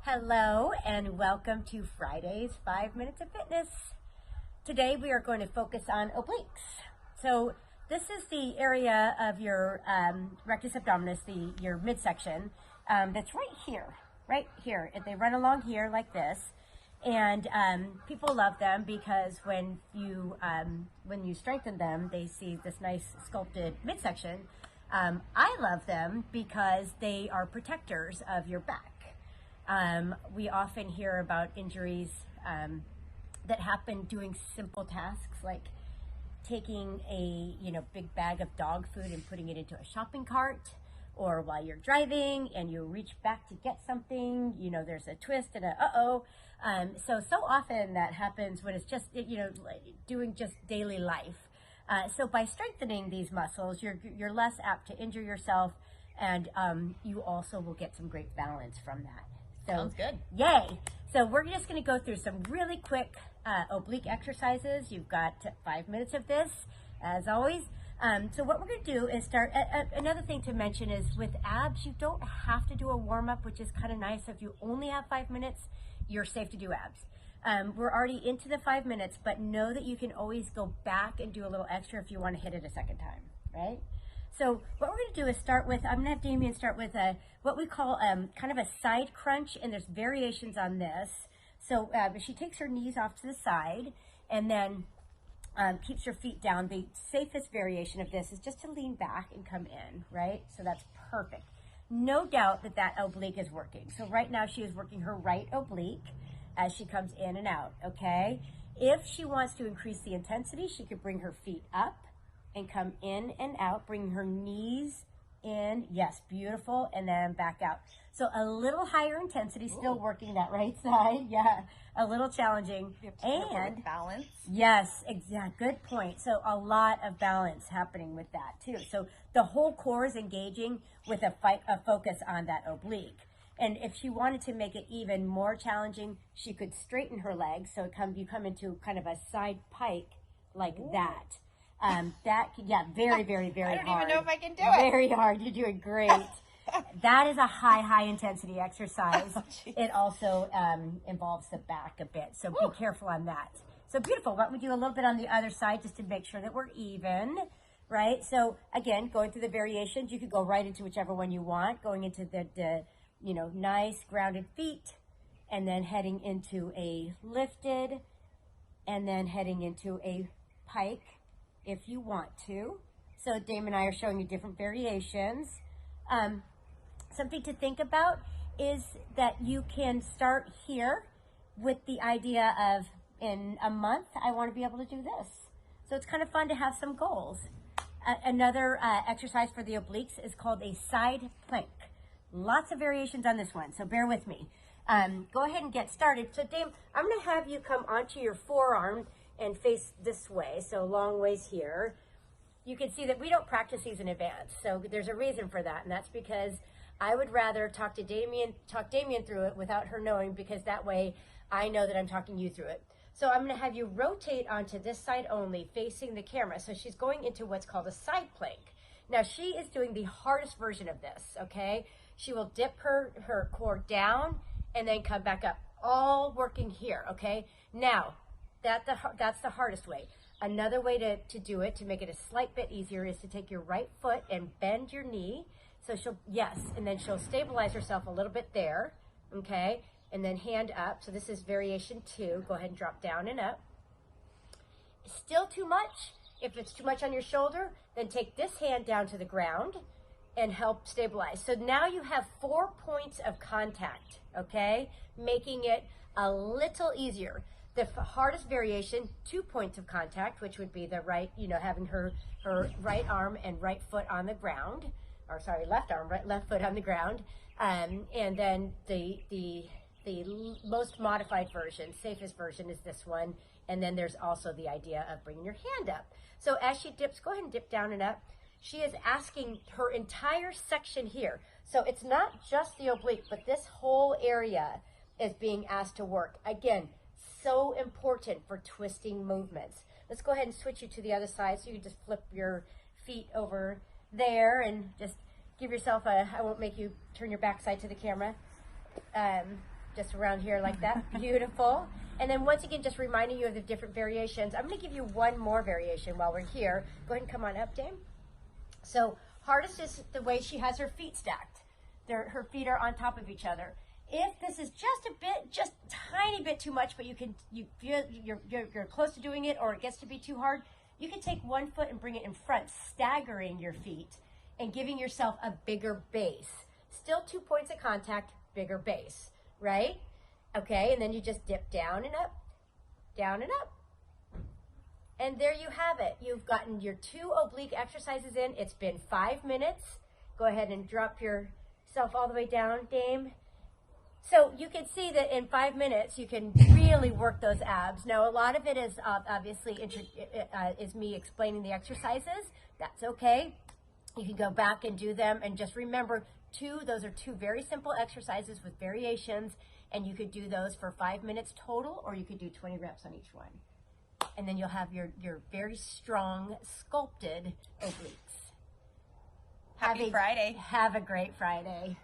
Hello and welcome to Friday's 5 Minutes of Fitness. Today we are going to focus on obliques. So this is the area of your rectus abdominis, your midsection, that's right here. And they run along here like this. And people love them because when you strengthen them, they see this nice sculpted midsection. I love them because they are protectors of your back. We often hear about injuries that happen doing simple tasks like taking a big bag of dog food and putting it into a shopping cart, or while you're driving and you reach back to get something, there's a twist and so often that happens when it's just doing just daily life. So by strengthening these muscles, you're less apt to injure yourself, and you also will get some great balance from that. So, sounds good. Yay. So we're just going to go through some really quick oblique exercises. You've got 5 minutes of this, as always. So what we're going to do is start. Another thing to mention is with abs, you don't have to do a warm-up, which is kind of nice. If you only have 5 minutes, you're safe to do abs. We're already into the 5 minutes, but know that you can always go back and do a little extra if you want to hit it a second time, right? So what we're going to do is start with, I'm going to have Damien start with what we call kind of a side crunch, and there's variations on this. So she takes her knees off to the side and then keeps her feet down. The safest variation of this is just to lean back and come in, right? So that's perfect. No doubt that oblique is working. So right now she is working her right oblique as she comes in and out, okay? If she wants to increase the intensity, she could bring her feet up and come in and out, bring her knees in, yes, beautiful, and then back out. So a little higher intensity, still working that right side, yeah, a little challenging. And balance. Yes, exactly, good point. So a lot of balance happening with that too. So the whole core is engaging with a focus on that oblique. And if she wanted to make it even more challenging, she could straighten her legs, so you come into kind of a side pike like that. Very, very, very hard. I don't even know if I can do it. Very hard. You're doing great. That is a high intensity exercise. It also involves the back a bit, so be careful on that. So beautiful. Why don't we do a little bit on the other side just to make sure that we're even, right? So again, going through the variations, you could go right into whichever one you want, going into the nice grounded feet, and then heading into a lifted, and then heading into a pike if you want to. So Dame and I are showing you different variations. Something to think about is that you can start here with the idea of, in a month, I want to be able to do this. So it's kind of fun to have some goals. Another exercise for the obliques is called a side plank. Lots of variations on this one, so bear with me. Go ahead and get started. So Dame, I'm going to have you come onto your forearm and face this way, so long ways here. You can see that we don't practice these in advance, so there's a reason for that, and that's because I would rather talk Damien through it without her knowing, because that way I know that I'm talking you through it. So I'm going to have you rotate onto this side only, facing the camera. So she's going into what's called a side plank. Now she is doing the hardest version of this, okay? She will dip her core down and then come back up, all working here, okay? Now, that's the hardest way. Another way to do it, to make it a slight bit easier, is to take your right foot and bend your knee. So and then she'll stabilize herself a little bit there, okay? And then hand up. So this is variation 2. Go ahead and drop down and up. Still too much? If it's too much on your shoulder, then take this hand down to the ground and help stabilize. So now you have 4 points of contact, okay? Making it a little easier. The hardest variation, 2 points of contact, which would be the right, having her right arm and right foot on the ground, or sorry, left foot on the ground. And then the most modified version, safest version, is this one. And then there's also the idea of bringing your hand up. So as she dips, go ahead and dip down and up. She is asking her entire section here. So it's not just the oblique, but this whole area is being asked to work. Again, so important for twisting movements. Let's go ahead and switch you to the other side, so you can just flip your feet over there and just give yourself I won't make you turn your backside to the camera. just around here like that. Beautiful. And then once again, just reminding you of the different variations. I'm going to give you one more variation while we're here. Go ahead and come on up, Dame. So hardest is the way she has her feet stacked. Her feet are on top of each other. If this is just tiny bit too much, but you feel you're close to doing it, or it gets to be too hard, you can take one foot and bring it in front, staggering your feet and giving yourself a bigger base. Still 2 points of contact, bigger base, right? Okay, and then you just dip down and up, down and up. And there you have it. You've gotten your 2 oblique exercises in. It's been 5 minutes. Go ahead and drop yourself all the way down, Dame. So you can see that in 5 minutes, you can really work those abs. Now, a lot of it is obviously is me explaining the exercises. That's okay. You can go back and do them. And just remember, those are 2 very simple exercises with variations. And you could do those for 5 minutes total, or you could do 20 reps on each one. And then you'll have your very strong, sculpted obliques. Happy Friday. Have a great Friday.